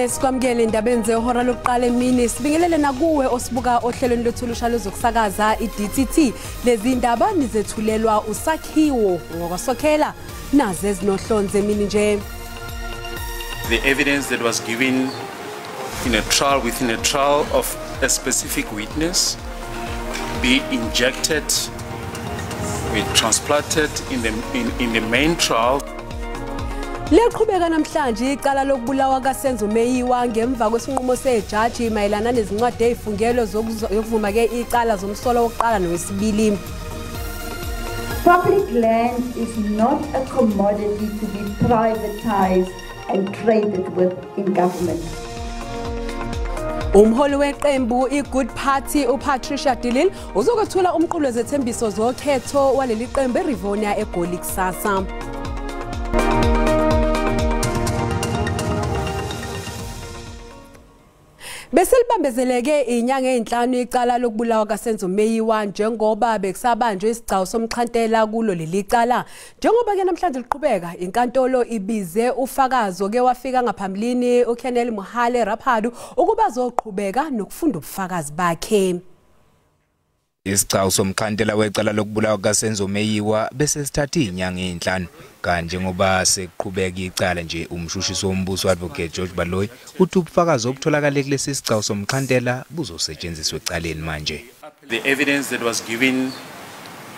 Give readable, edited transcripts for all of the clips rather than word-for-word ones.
Sikwamukele indabeni zehora lokuqala emini sibingelele nakuwe osibuka ohlelweni lwethulusha lozokusakaza iDTT lezi indaba nizethulelwa usakhiwo ngokwasokhela naze ezinohlonze emini nje. The evidence that was given in a trial within a trial of a specific witness be injected, be transplanted in the main trial. Liqhubeka namhlanje icala lokubulawa kaSenzo Meyiwa ngemva kwesinqumo sejaji mayelana nezincwadi ezifungelo zokuvuma ke icala zomsolo wokuqala nowesibili. Public land is not a commodity to be privatized and traded with in government. Umholi weqembu iGood Party uPatricia de Lille uzokwethula umqulu wezethembiso zokhetho waleli qembu eRivonia eGoli kusasa. Beselibambezeleke inyanga ezinhlanu icala lokubulawa kaSenzo Meyiwa njengoba bekusabanjwe isigcawu somxhantela kulo leli cala. Njengoba ke namhlanje liqhubeka inkantolo ibize ufakazo ke wafika ngaphambilini uKenneth Mohale Raphadu ukuba azoqhubeka nokufunda ubufakazi bakhe. Isigcawu somxhantela wecala lokubulawa kaSenzo Meyiwa bese sithatha inyanga ezinhlanu kanje ngoba seqhubeka icala nje umshushiso wombuso advocate George Baloyi uthi ubufakazi obutholakala kulesi sigcawu somxhantela buzosetshenziswa ecaleni manje. The evidence that was given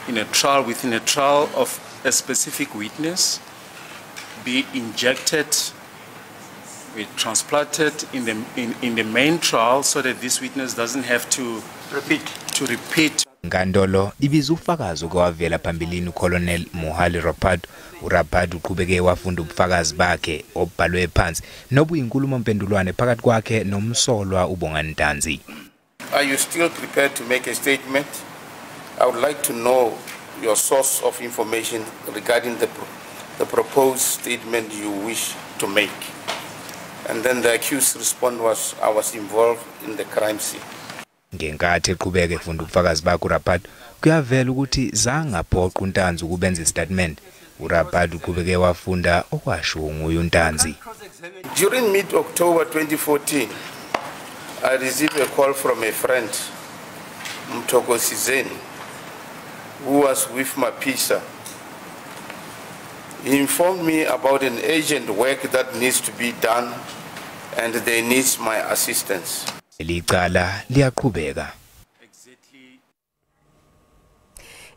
in a trial within a trial of a specific witness be injected, be transplanted in the main trial so that this witness doesn't have to repeat. Ngandolo ibiza ufakazi okwavela phambilini uColonel Mohale Raphadu. uRaphadu uqhubeke wafunda ubufakazi bakhe obhalwe phansi nobuyinkulumo mpendulwane phakathi kwakhe nomsolwa uBongani Ntanzi. Are you still prepared to make a statement? I would like to know your source of information regarding the proposed statement you wish to make. And then the accused response was, I was involved in the crime scene. Ngenkathi eqhubeka efunda ubufakazi bakhe uRaphadu kuyavela ukuthi zangaphoqa uNtanzi ukubenza istatement. uRaphadu uqhubeke wafunda okwasho nguye uNtanzi. During mid-October 2014, I received a call from a friend, Mtokosizeni, who was with Mapisa. He informed me about an urgent work that needs to be done and they need my assistance. Licala liyaqhubeka.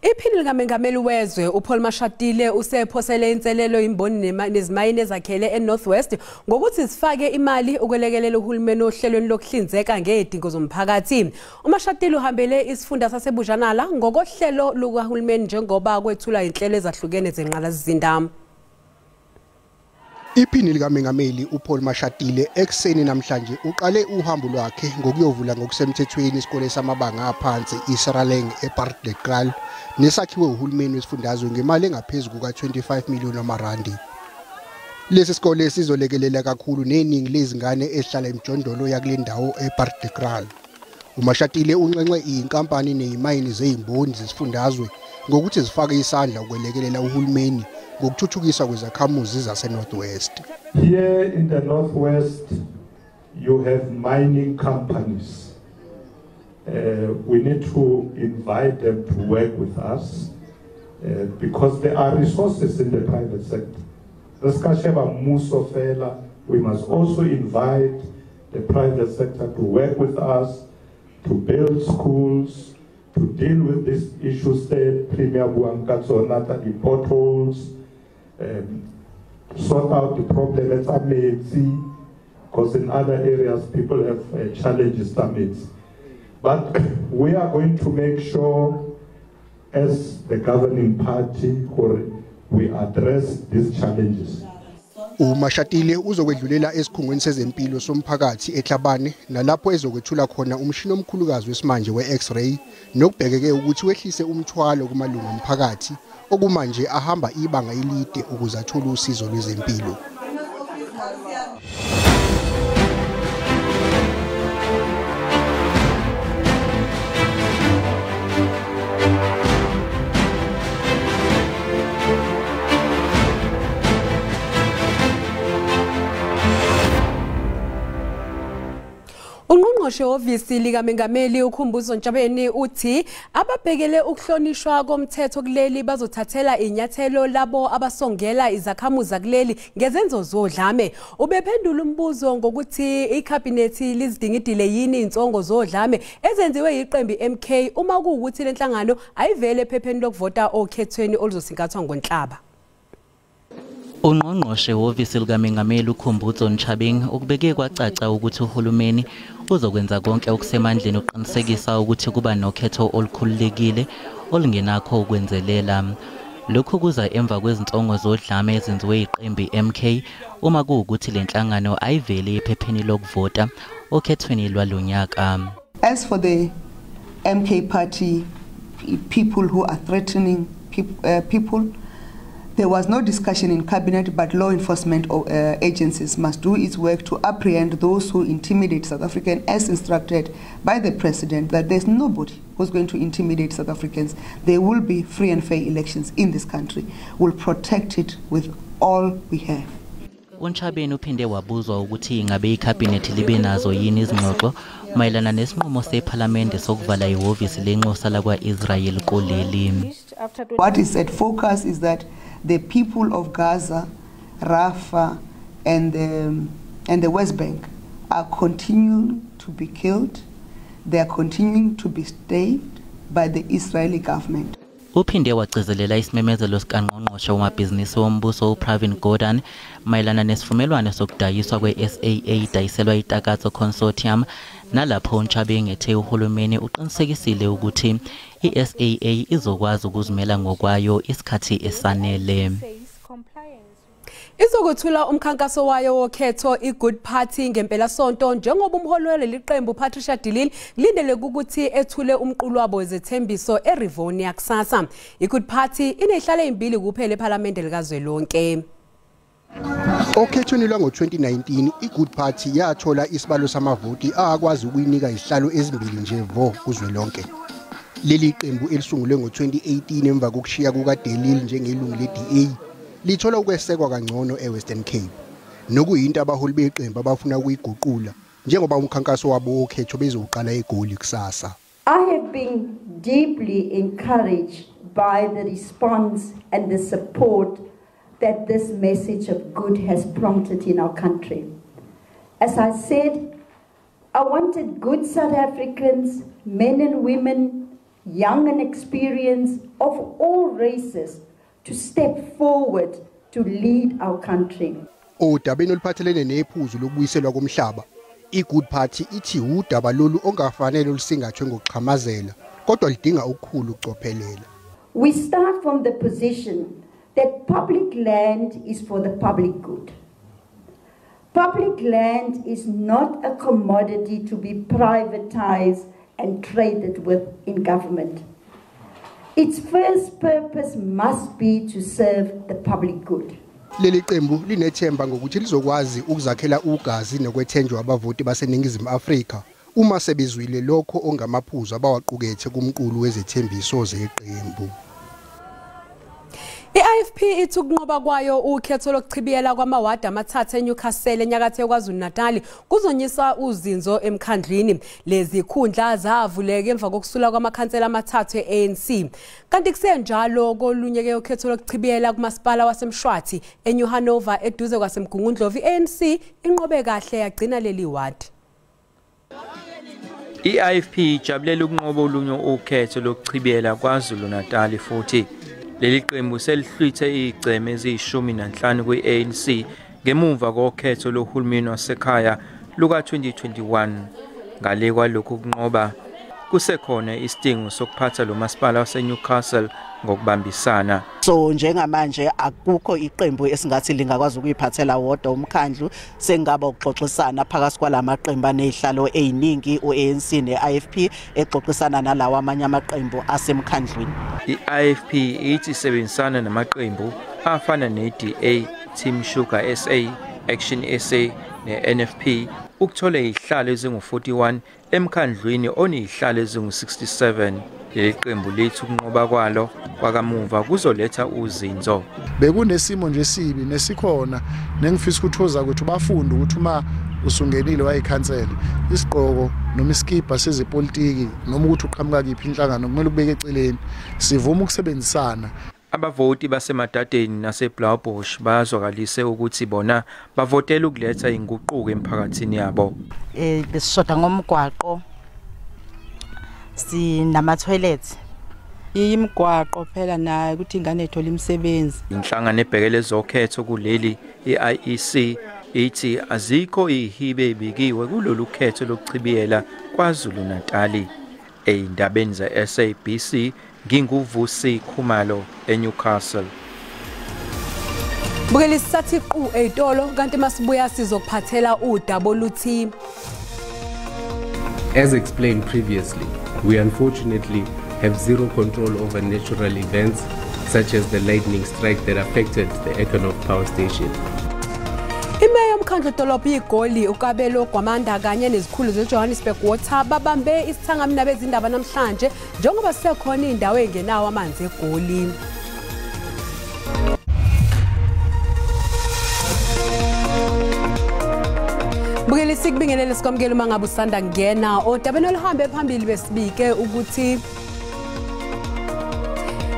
Iphini likaMengameli wezwe uPaul Mashatile usephosele inselelo imboni nezimayini ezakhele eNorthwest ngokuthi zifake imali ukwelekelela uhulumeni ohlelweni lokuhlinzeka ngezidingo zomphakathi. uMashatile uhambele isifunda saseBujanala ngokohlelo lukahulumeni njengoba kwethula inhlelo ezahlukene zenqalasizinda. Iphini likaMengameli uPaul Mashatile ekseni namhlanje uqale uhambo lwakhe ngokuyovula ngokusemthethweni isikole samabanga aphansi iSaraleng ePark de Kral nesakhiwe uhulumeni wesifundazwe ngemali engaphezulu kuka25 million amarandi. Lesi sikole sizolekelela kakhulu neningi lezingane ezihlala emjondolo yakule ndawo ePark de Kral. uMashatile unxenxe inkampani nezimayini zezimboni zesifundazwe ngokuthi zifake isandla ukwelekelela uhulumeni ngokuthuthukiswa kwezakhamuzi zaseNorthwest. Here in the Northwest you have mining companies. We need to invite them to work with us because there are resources in the private sector. We must also invite the private sector to work with us, to build schools, to deal with these issues that Premier Buankatsonata, the potholes, sort out the problem at SABC, because in other areas people have challenges SABC. But we are going to make sure as the governing party we address these challenges. uMashatile uzokwedlulela esikhungweni sezempilo somphakathi eTlhabane nalapho ezokwethula khona umshini omkhulukazi wesimanje we-X-ray nokubhekeke ukuthi wehlise umthwalo kumalungu omphakathi okumanje ahamba ibanga elide ukuze athole usizo lwezempilo. Ungqongqoshe ofisi likamengameli uKhumbuzo Ntshabeni uthi ababhekele ukuhlonishwa komthetho kuleli bazothathela inyathelo labo abasongela izakhamuza kuleli ngezenzo zodlame. Ubephendula umbuzo ngokuthi ikhabinethi lizidingidile yini insongo zodlame ezenziwe yiqembu MK uma kuwukuthi lenhlangano ayivele ephepheni lokuvota okhethweni oluzosingathwa ngoNhlaba. Ungqongqoshe wofisi likamengameli uKhumbuzo Ntshabeni ukubeke kwacaca ukuthi uhulumeni uzokwenza konke okusemandleni uqinisekisa ukuthi kuba nokhetho olukhululekile olungenakho ukwenzelela. Lokhu kuza emva kwezinsongo zodlame ezenziwe yiqembu MK uma kuwukuthi lenhlangano ayivele ephepheni lokuvota okhethweni lwalonyaka. As for the MK party, people who are threatening people, there was no discussion in cabinet, but law enforcement agencies must do its work to apprehend those who intimidate South Africans as instructed by the president, that there's nobody who's going to intimidate South Africans. There will be free and fair elections in this country. We'll protect it with all we have. uNtshabeni uphinde wabuzwa ukuthi ingabe ikhabinethi libe nazo yini izingxoxo mayelana nesinqumo seParliament sokuvala ihhovisi lenxusa lakwa-Israel kuleli. What is at focus is that the people of Gaza, Rafah, and the West Bank are continuing to be killed. They are continuing to be staged by the Israeli government. Uphinde wagcizelela isimemezelo sikangqongqoshe wamabhizinisi wombuso uPravin Gordhan mayelana nesivumelwano sokudayiswa kwe-SAA dayiselwa iTakatso Consortium, nalapho uNtshabeni ethe uhulumeni uqinisekisile ukuthi iSAA izokwazi ukuzimela ngokwayo isikhathi esanele. Izokuthula umkhankaso wayo wokhetho iGood Party ngempela sonto njengoba umholwele liqembu Patricia de Lille lindele ukuthi ethule umqulu wabo wezethembiso eRivonia kusasa. iGood Party inehlale imbili kuphela eParliament likazwelonke. Okhethweni lwango-2019 iGood Party yathola isibalo samavoti akwazi ukuyinika izihlalo ezimbili nje vo kuzwelonke. Leli qembu elisungulwe ngo-2018 emva kokushiya kukaDe Lille njengelungu le-DA lithola ukwesekwa kangcono eWestern Cape. Nokuyinto abaholi beqembu abafuna ukuyiguqula njengoba umkhankaso wabo wokhetho bezoqala eGoli kusasa. I have been deeply encouraged by the response and the support that this message of good has prompted in our country. As I said, I wanted good South Africans, men and women, young and experienced, of all races, to step forward to lead our country. Odabeni oluphathelene nephuzu lokubuyiselwa komhlaba, iGood Party ithi udaba lolu ongafanele olusingathwe ngokuxhamazela, kodwa lidinga ukukhulu ukucophelela. We start from the position that public land is for the public good. Public land is not a commodity to be privatized and traded with in government. Its first purpose must be to serve the public good. Leli qembu linethemba ngokuthi lizokwazi ukuzakhela ugazi nokwethenjwa abavoti baseNingizimu Afrika uma sebezwile lokho ongamaphuzu abawaqukethe kumqulu wezethembiso zeqembu. IFP ithi ukunqoba kwayo ukhetho lokuchibiyela kwamawadi amathathu eNewcastle enyakatho yaKwaZulu-Natal kuzonyisa uzinzo emkhandlwini. Lezi khundla zavuleka emva kokusula kwamakhansela amathathu eANC. Kanti kusenjalo kolunye ukhetho lokuchibiyela kumasipala waseMshwathi eNew Hanover eduze kwaseMgungundlovu iANC inqobe kahle yagcina leli wadi. IFP ijabulela ukunqoba olunye ukhetho lokuchibiyela kwaZulu-Natal futhi leli qembu selihlwithe igceme eziyishumi-nanhlanu kwi-ANC ngemuva kokhetho lohulumeni wasekhaya luka-2021. Ngale kwalokhu kunqoba kusekhona isidingo sokuphatha lo masipala waseNewcastle ngokubambisana. So njengamanje akukho iqembu esingathi lingakwazi ukuyiphathela wodwa umkhandlu, sengaba ukuxoxisana phakathi kwalamaqembu anezihlalo eziningi uANC neIFP exoxisana nalawa amanye amaqembu asemkhandlwini. IFP ithi sebenzisana namaqembu afana neDA, Team Sugar SA, Action SA neNFP ukuthola izihlalo ezingu-41 emkhandlwini onezihlalo ezingu-67. Leli qembu lithi ukunqoba kwalo kwakamuva kuzoletha uzinzo. Bekunesimo nje sibi nesikhona nengifisa ukuthoza ukuthi bafunde ukuthi uma usungenile wayikhansela isigqoko noma iskipa sezepolitiki noma ukuthi uqhamuka kiphi inhlangano kumele ubeke eceleni sivuma ukusebenzisana. Abavoti basemadadeni naseBlaaubosch bazwakalise ukuthi bona bavotela ukuletha inguquko emphakathini yabo. Besishoda ngomgwaqo sinama toilets. Imigwaqo phela nayo ukuthi ingane ethola imisebenzi. Inhlangano ebhekele ezokhetho kuleli iIEC ithi azikho ihibe ebikiwe kulolu khetho lokuchibiyela kwaZulu Natali. Eyindabeni ze-SABC nginguvusi Khumalo eNewcastle. Bukela isathi qhu ezitolo kanti masibuya sizokuphathela udaba oluthi. As explained previously, we unfortunately have zero control over natural events such as the lightning strike that affected the Econoc power station. Imeya yomkhandlu dolobha iGoli uKabelo Gwamanda kanye nezikhulu zeJohannesburg Water babambe isithangamina bezindaba namhlanje njengoba sekhona indawo engenawo amanzi eGoli. Bukela sikubingelele sikwamukela uma ngabe usanda ngena odabeni oluhambe phambili besibike ukuthi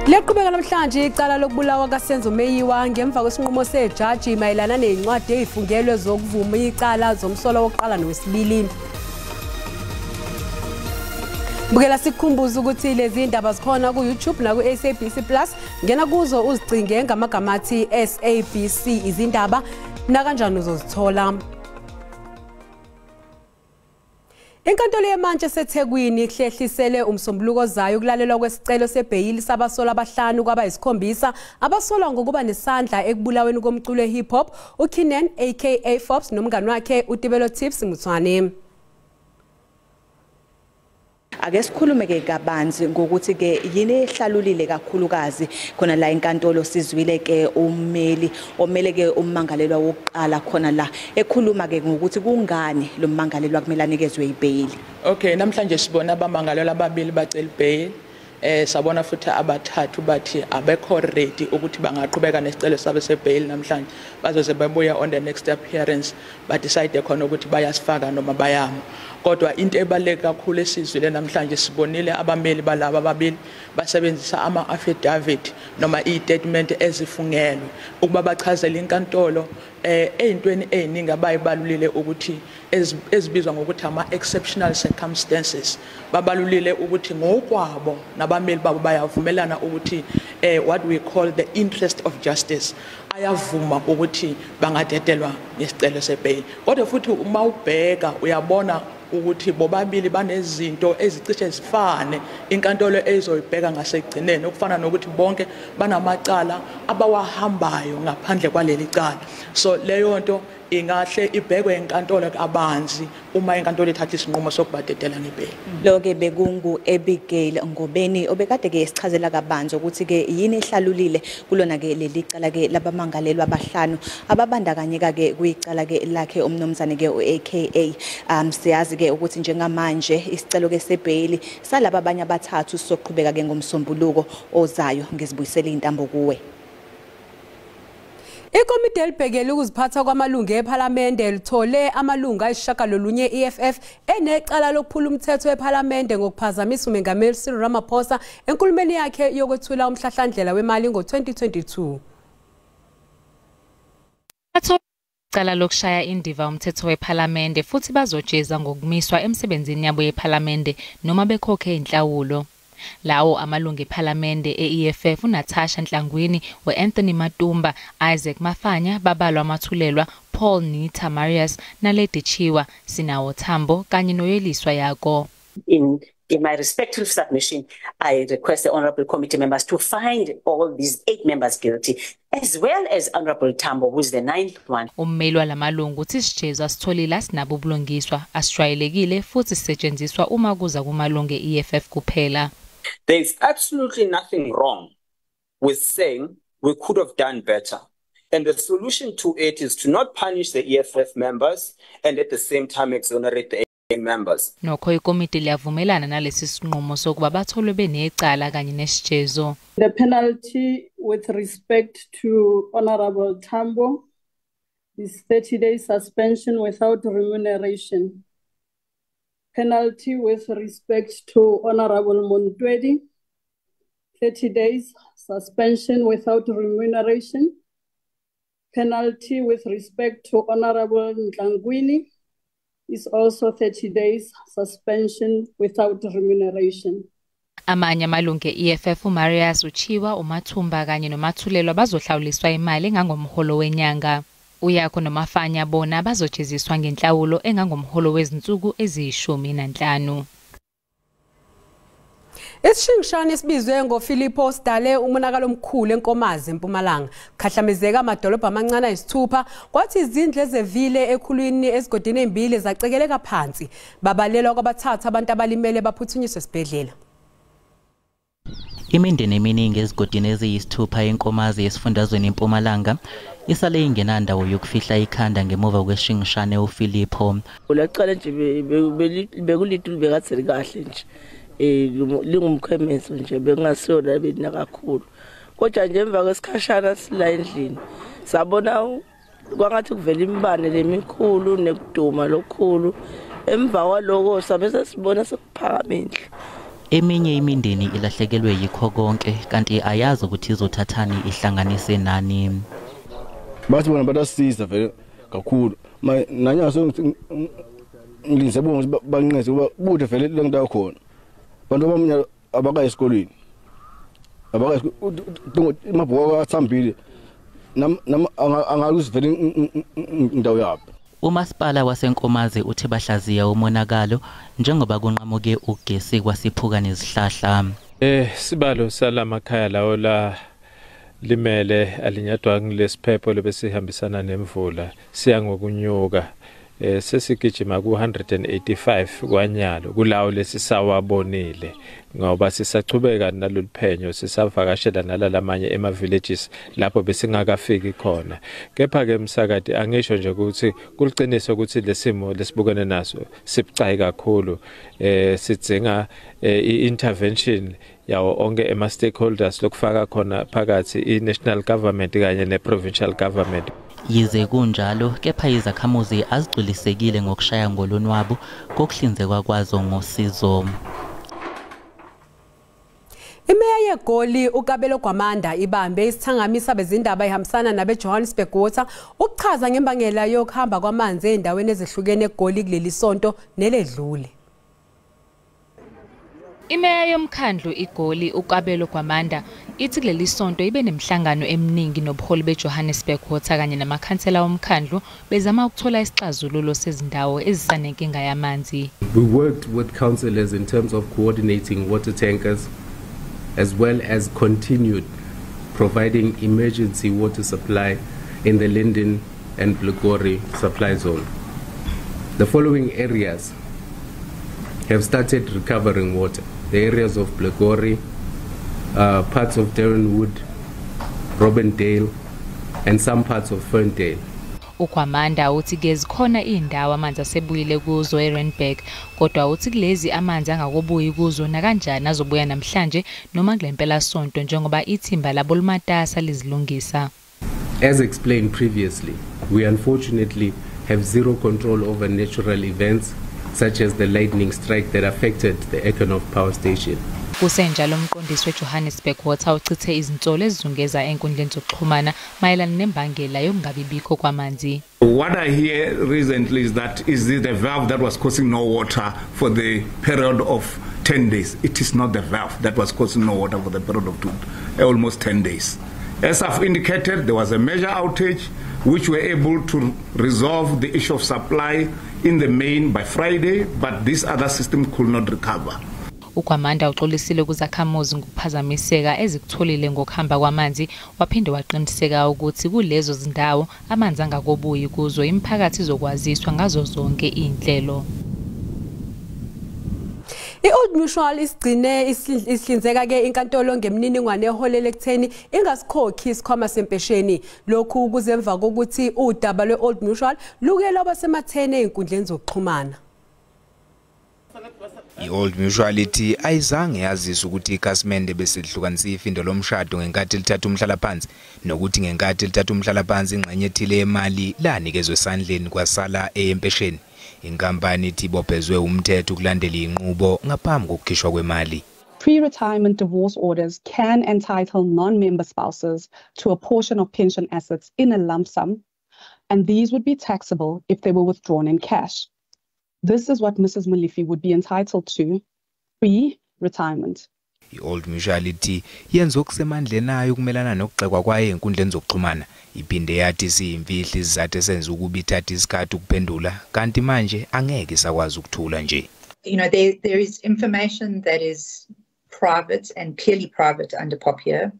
leqhubeka namhlanje icala lokubulawa kaSenzo Meyiwa ngemva kwesinqumo sejaji mayelana nezincwadi ezifungelwe zokuvuma icala zomsolo wokuqala nowesibili. Bukela sikhumbuza ukuthi lezi ndaba zikhona ku YouTube na ku SABC Plus ngena kuzo uzicinge ngamagama athi SABC izindaba na kanjani uzozithola. Inkantolo yemanje seThekwini ihlehlisele umsombuluko ozayo ukulalelwa kwesicelo sebhayili sabasola abahlanu kwaba isikhombisa abasolwa ngokuba nesandla ekubulaweni komculo hip hop uKenan aka Forbes nomngane wakhe uTibelo Tips Mutswane. Ake sikhulume ke kabanzi ngokuthi ke yini ehlalulile kakhulukazi khona la inkantolo sizwile ke ummeli omele ke ummangalelwa wokuqala khona la ekhuluma ke ngokuthi kungani lo mmangalelwa kumele anikezwe ibhayili. Okay, namhlanje sibona abamangalelwa ababili bacela ibhayili. Sabona futhi abathathu bathi abekho ready ukuthi bangaqhubeka nesicelo sabo sebhayili namhlanje bazoze babuya on the next appearance ba decide khona ukuthi bayasifaka noma bayama. Kodwa into ebaleka kakhulu esizwile namhlanje sibonile abameli balaba ababili basebenzisa ama affidavit noma istatement ezifungelwe ukuba bachazele inkantolo eyintweni eziningi abayibalulile ukuthi ezibizwa ngokuthi ama exceptional circumstances babalulile ukuthi ngokwabo nabameli babo bayavumelana ukuthi what we call the interest of justice ayavuma ukuthi bangadedelwa ngesicelo sebhayili. Kodwa futhi uma ubheka uyabona ukuthi bobabili banezinto ezicishe zifane inkantolo ezoyibheka ngasekugcineni okufana nokuthi bonke banamacala abawahambayo ngaphandle kwaleli cala. So leyo nto ingahle ibhekwe inkantolo kabanzi uma inkantolo ithatha isinqumo sokubadedela ngebhayili. Loke bekungu Abigail Ngobeni obekade ke esichazela kabanzi ukuthi ke yini ehlalulile kulona ke leli cala ke labamangalelwa abahlanu ababandakanyeka ke kuyicala ke lakhe umnomzane ke aka siyazi ke ukuthi njengamanje isicelo ke sebhayili salaba abanye abathathu sizoqhubeka ke ngomsombuluko ozayo ngizibuyisela intambo kuwe. Ikomiti elibhekele ukuziphatha kwamalungu ePhalamende lithole amalungu ayishagalolunye EFF enecala lokuphula umthetho wePhalamende ngokuphazamisa uMengameli Cyril Ramaphosa enkulumeni yakhe yokwethula umhlahlandlela wemali ngo-2022. Cala lokushaya indiva umthetho wePhalamende futhi bazojeza ngokumiswa emsebenzini yabo yePhalamende noma bekhokhe inhlawulo. Lawo amalungu ePhalamende eEFF uNatasha Nhlangwini weAnthony Matumba, Isaac Mafanya babalwa amathulelwa Paul Nita Marius naLady Chiwa Sinawo Thambo kanye noyeliswa yako. In my respectful submission, I request the honorable committee members to find all these 8 members guilty, as well as Honorable Thambo, who is the 9th one. Ummeli walamalungu uthi sijezwa sitholile sinabo ubulungiswa asijwayelekile futhi sisetshenziswa uma kuza kumalungu eEFF kuphela. There is absolutely nothing wrong with saying we could have done better. And the solution to it is to not punish the EFF members and at the same time exonerate the AA members. Nokho ikomiti liyavumelana nalesi sinqumo sokuba batholwe benecala kanye nesijezo. The penalty with respect to Honorable Thambo is 30-day suspension without remuneration. Penalty with respect to Honorable Montwedi, 30 days suspension without remuneration. Penalty with respect to Honorable Ntlangwini is also 30 days suspension without remuneration. Amanye amalungu e-EFF uMarius Uchiwa, uMathumba kanye noMathulelwa bazohlawuliswa imali engangomholo wenyanga. Uyakho noMafanya bona bazojeziswa ngenhlawulo engangomholo wezinsuku eziyishumi-5. Isishingishane esibizwe ngoPhilippo Sidale umonakalo omkhulu enkomazi eMpumalanga. Khahlamezeka amadolobha amancane ayisithupha kwathi izindlu ezevile ekhulwini ezigodini ezimbili zacekeleka phansi. Babalelwa kwabathatha abantu abalimele baphuthunyiswe esibhedlela. Imindeni eminingi ezigodini eziyisithupha enkomazi esifundazweni eMpumalanga isale ingenandawo yokufihla ikhanda ngemuva kweshingishane uPhilippo. Ulaqala nje bekulithu bekathi kahle nje. Lingumkhemeso nje bengasiyona bena kakhulu. Kodwa nje emva kwesikhashana sila endlini sabona kwangathi kuvela imbane lemikhulu nekuduma lokukhulu. Emva kwaloko sabe sesibona sekuphakamile. Eminye imindeni ilahlekelwe yikho konke kanti ayazi ukuthi izothathani ihlanganise nani. Bathi bona badasiza vele kakhulu. Nanyaso ngilinze bonke banqeze kuba bude vele lendawo khona. Bantu bamnyama abaka esikolweni. Abaka imabhuko athambile. Angaluzi vele indawo yabo. Umasipala wasenkomazi uthi bahlaziya umonakalo njengoba kunqamuke ugesi kwasiphuka nezihlahla. Sibalo salamakhaya lawo la limele alinyadwa ngilesiphepho lebesihambisana nemvula siya ngokunyuka. Sesigijima ku185 kwanyalo kulawo lesisawabonile ngoba sisachubeka nalolu phenyo sisavakashela nalalamanye ema-villages lapho besingakafiki khona. Kepha ke msakade angisho nje ukuthi kuliqiniso ukuthi lesimo lesibukene naso sibucayi kakhulu. Sidinga i-intervention yawo onke ema-stakeholders lokufaka khona phakathi i-national government kanye ne-provincial government. Yize kunjalo kepha izakhamuzi azigculisekile ngokushaya ngolonwabo kokuhlinzekwa kwazo ngosizo. Imeya yeGoli uKabelo Gwamanda ibambe isithangamisa bezindaba ihambisana nabe Johannesburg Water ukuchaza ngembangela yokuhamba kwamanzi endaweni ezihlukene eGoli kuleli sonto neledlule. Imeya yomkhandlu iGoli uKabelo Gwamanda ithi kuleli sonto ibe nemhlangano eminingi nobuholi beJohannesburg Water kanye namakhansela omkhandlu bezama ukuthola isixazululo sezindawo ezisanenkinga yamanzi. We worked with councillors in terms of coordinating water tankers as well as continued providing emergency water supply in the Linden and Blugori supply zone. The following areas have started recovering water. The areas of Blugori, parts of Darrenwood, Robindale, and some parts of Ferndale. uGwamanda uthi ke zikhona indawo amanzi asebuyile kuzo eRandburg kodwa uthi kulezi amanzi angakobuyi kuzo na kanjani azobuya namhlanje noma kulempela sonto njengoba ithimba labo limatasa lizilungisa. As explained previously, we unfortunately have zero control over natural events such as the lightning strike that affected the Econof power station. Kusenjalo umqondisi weJohannesburg Water uchithe izinsolo ezizungeza enkundleni zokuxhumana mayelana nembangela yokungabibikho kwamanzi. What I hear recently is that is it the valve that was causing no water for the period of 10 days. It is not the valve that was causing no water for the period of almost 10 days. As I've indicated, there was a major outage which were able to resolve the issue of supply in the main by Friday, but this other system could not recover. uGwamanda uxolisile kuzakhamuzi ngokuphazamiseka ezikutholile ngokuhamba kwamanzi waphinde waqiniseka ukuthi kulezo zindawo amanzi angakobuyi kuzo imiphakathi izokwaziswa ngazo zonke inhlelo. I-Old Mutual isigcine isihlinzeka ke inkantolo ngemniningwane eholele ekutheni ingasikhokhi isikhwama sempesheni lokhu kuzemva kokuthi udaba lwe-Old Mutual lukela abasemathene einkundleni zokuxhumana. I-Old Mutual ithi ayizange yazisa ukuthi ikhasimende besedihlukanisa ifindo lomshado ngenkathi lithatha umhlalaphansi nokuthi ngenkathi lithatha umhlalaphansi ingxenye ethile yemali lanikezwe esandleni kwasala empesheni. Inkampani ithi bophezwe umthetho ukulandela inqubo ngaphambi kokukhishwa kwemali. Pre-retirement divorce orders can entitle non-member spouses to a portion of pension assets in a lump sum, and these would be taxable if they were withdrawn in cash. This is what Mrs. Molefe would be entitled to pre-retirement. I-Old Mutual ithi yenza okusemandleni ayo ukumelana nokugxekwa kwayo enkundleni zokuxhumana. Iphinde yathi siyimfihlo izizathu esenza ukuba ithathe isikhathi ukuphendula, kanti manje angeke sakwazi ukuthula nje. You know, there is information that is private and clearly private under POPIA.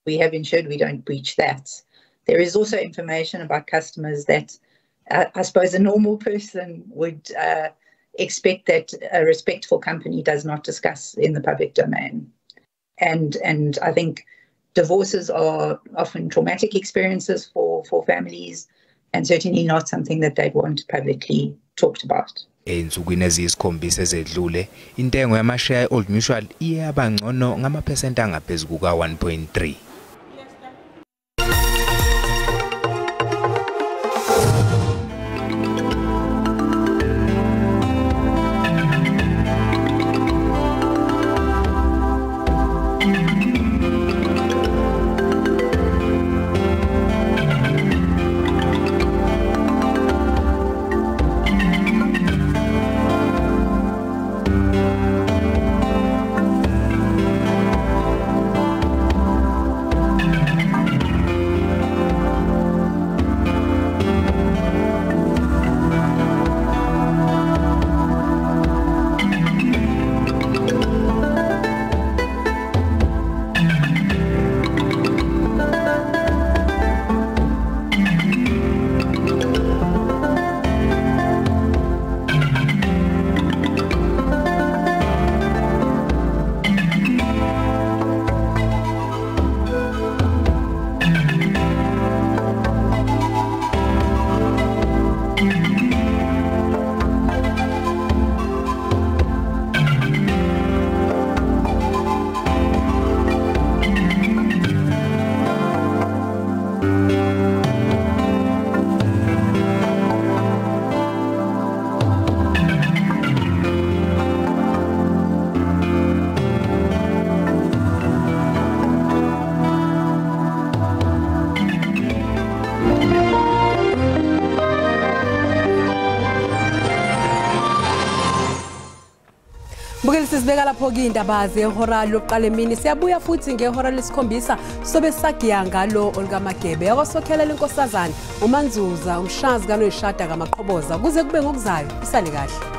We have ensured we don't breach that. There is also information about customers that I suppose a normal person would expect that a respectful company does not discuss in the public domain. And I think divorces are often traumatic experiences for families and certainly not something that they'd want publicly talked about. Ensukwini eziyisikhombisa ezedlule, intengo yamasheya e-Old Mutual iyaba ngcono ngamaphesenti angaphezulu kuka 1.3. Bukeli sisibeka lapho ke indaba zehora lokuqala emini siyabuya futhi ngehora lesikhombisa sobe sagiya ngalo Olga Magebe yakwasokhela lenkosazana uManzuza umshazi kanoyishada kamaqhoboza kuze kube ngokuzayo isale kahle.